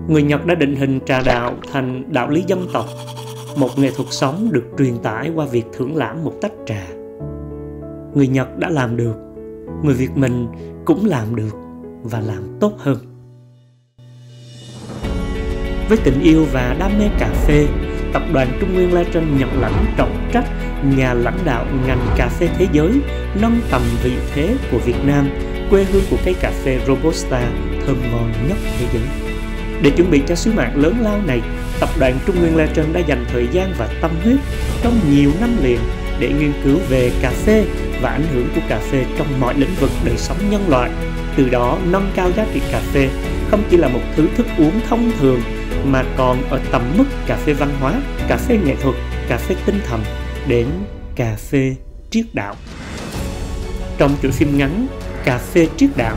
Người Nhật đã định hình trà đạo thành đạo lý dân tộc, một nghệ thuật sống được truyền tải qua việc thưởng lãm một tách trà. Người Nhật đã làm được, người Việt mình cũng làm được và làm tốt hơn. Với tình yêu và đam mê cà phê, Tập đoàn Trung Nguyên Legend nhận lãnh trọng trách nhà lãnh đạo ngành cà phê thế giới, nâng tầm vị thế của Việt Nam, quê hương của cây cà phê Robusta thơm ngon nhất thế giới. Để chuẩn bị cho sứ mạng lớn lao này, Tập đoàn Trung Nguyên Legend đã dành thời gian và tâm huyết trong nhiều năm liền để nghiên cứu về cà phê và ảnh hưởng của cà phê trong mọi lĩnh vực đời sống nhân loại. Từ đó nâng cao giá trị cà phê không chỉ là một thứ thức uống thông thường mà còn ở tầm mức cà phê văn hóa, cà phê nghệ thuật, cà phê tinh thần đến cà phê triết đạo. Trong chuỗi phim ngắn Cà phê triết đạo,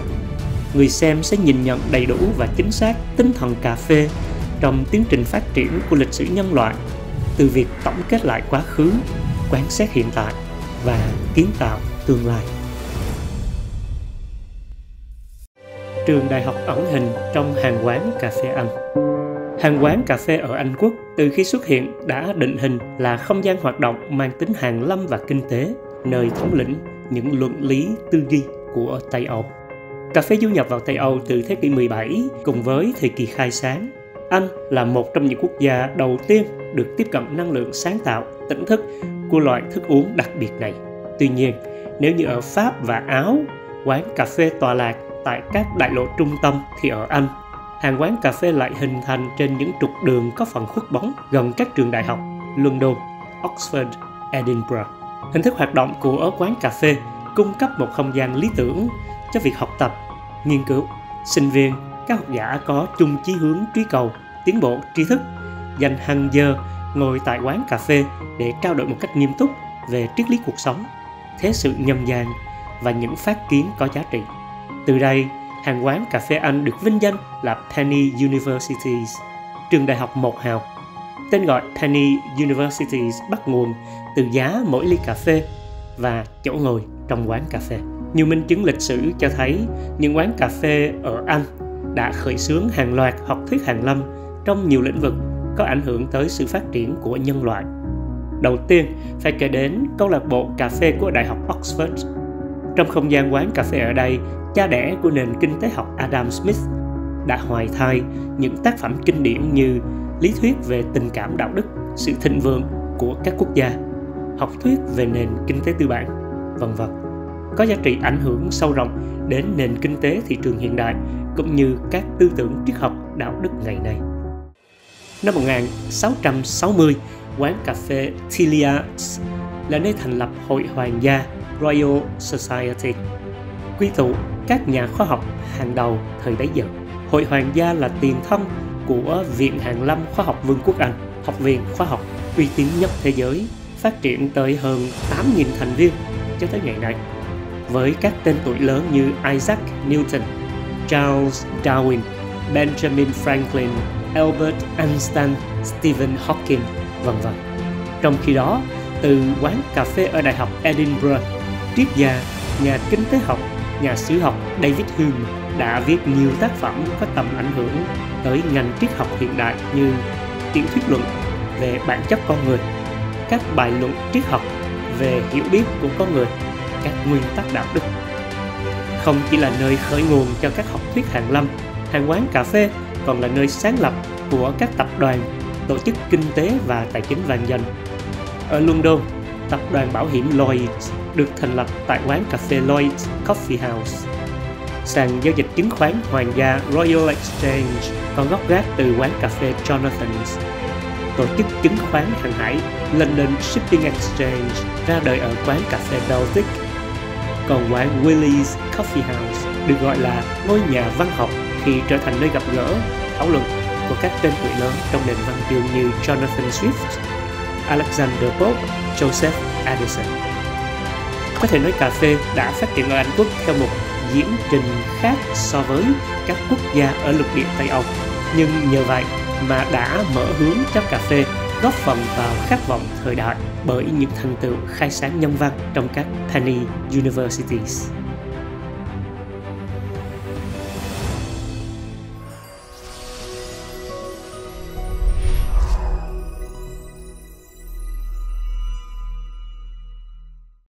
người xem sẽ nhìn nhận đầy đủ và chính xác tinh thần cà phê trong tiến trình phát triển của lịch sử nhân loại, từ việc tổng kết lại quá khứ, quan sát hiện tại và kiến tạo tương lai. Trường đại học ẩn hình trong hàng quán cà phê Anh. Hàng quán cà phê ở Anh Quốc từ khi xuất hiện đã định hình là không gian hoạt động mang tính hàn lâm và kinh tế, nơi thống lĩnh những luận lý tư duy của Tây Âu. Cà phê du nhập vào Tây Âu từ thế kỷ 17 cùng với thời kỳ khai sáng. Anh là một trong những quốc gia đầu tiên được tiếp cận năng lượng sáng tạo, tỉnh thức của loại thức uống đặc biệt này. Tuy nhiên, nếu như ở Pháp và Áo, quán cà phê tọa lạc tại các đại lộ trung tâm, thì ở Anh, hàng quán cà phê lại hình thành trên những trục đường có phần khuất bóng gần các trường đại học London, Oxford, Edinburgh. Hình thức hoạt động của quán cà phê cung cấp một không gian lý tưởng cho việc học tập, nghiên cứu. Sinh viên, các học giả có chung chí hướng truy cầu tiến bộ tri thức, dành hàng giờ ngồi tại quán cà phê để trao đổi một cách nghiêm túc về triết lý cuộc sống, thế sự nhân gian và những phát kiến có giá trị. Từ đây, hàng quán cà phê Anh được vinh danh là Penny Universities, trường đại học một hào. Tên gọi Penny Universities bắt nguồn từ giá mỗi ly cà phê và chỗ ngồi trong quán cà phê. Nhiều minh chứng lịch sử cho thấy những quán cà phê ở Anh đã khởi xướng hàng loạt học thuyết hàn lâm trong nhiều lĩnh vực có ảnh hưởng tới sự phát triển của nhân loại. Đầu tiên, phải kể đến câu lạc bộ cà phê của Đại học Oxford. Trong không gian quán cà phê ở đây, cha đẻ của nền kinh tế học Adam Smith đã hoài thai những tác phẩm kinh điển như lý thuyết về tình cảm đạo đức, sự thịnh vượng của các quốc gia, học thuyết về nền kinh tế tư bản, vân vân, có giá trị ảnh hưởng sâu rộng đến nền kinh tế thị trường hiện đại cũng như các tư tưởng triết học đạo đức ngày nay. Năm 1660, quán cà phê Tilliard's là nơi thành lập Hội Hoàng gia Royal Society, quy tụ các nhà khoa học hàng đầu thời bấy giờ. Hội Hoàng gia là tiền thân của Viện Hàn lâm Khoa học Vương quốc Anh, học viện khoa học uy tín nhất thế giới, phát triển tới hơn 8.000 thành viên cho tới ngày nay, với các tên tuổi lớn như Isaac Newton, Charles Darwin, Benjamin Franklin, Albert Einstein, Stephen Hawking, vân vân. Trong khi đó, từ quán cà phê ở Đại học Edinburgh, triết gia, nhà kinh tế học, nhà sử học David Hume đã viết nhiều tác phẩm có tầm ảnh hưởng tới ngành triết học hiện đại như tiểu thuyết luận về bản chất con người, các bài luận triết học về hiểu biết của con người, các nguyên tắc đạo đức. Không chỉ là nơi khởi nguồn cho các học thuyết hàn lâm, hàng quán cà phê còn là nơi sáng lập của các tập đoàn, tổ chức kinh tế và tài chính vang danh. Ở London, tập đoàn bảo hiểm Lloyds được thành lập tại quán cà phê Lloyds Coffee House. Sàn giao dịch chứng khoán Hoàng gia Royal Exchange có gốc gác từ quán cà phê Jonathan's. Tổ chức chứng khoán hàng hải London Shipping Exchange ra đời ở quán cà phê Baltic. Còn quán Willie's Coffee House được gọi là ngôi nhà văn học khi trở thành nơi gặp gỡ, thảo luận của các tên tuổi lớn trong nền văn chương như Jonathan Swift, Alexander Pope, Joseph Addison. Có thể nói cà phê đã phát triển ở Anh Quốc theo một diễn trình khác so với các quốc gia ở lục địa Tây Âu, nhưng nhờ vậy mà đã mở hướng cho cà phê góp phần vào khát vọng thời đại bởi những thành tựu khai sáng nhân văn trong các Penny Universities.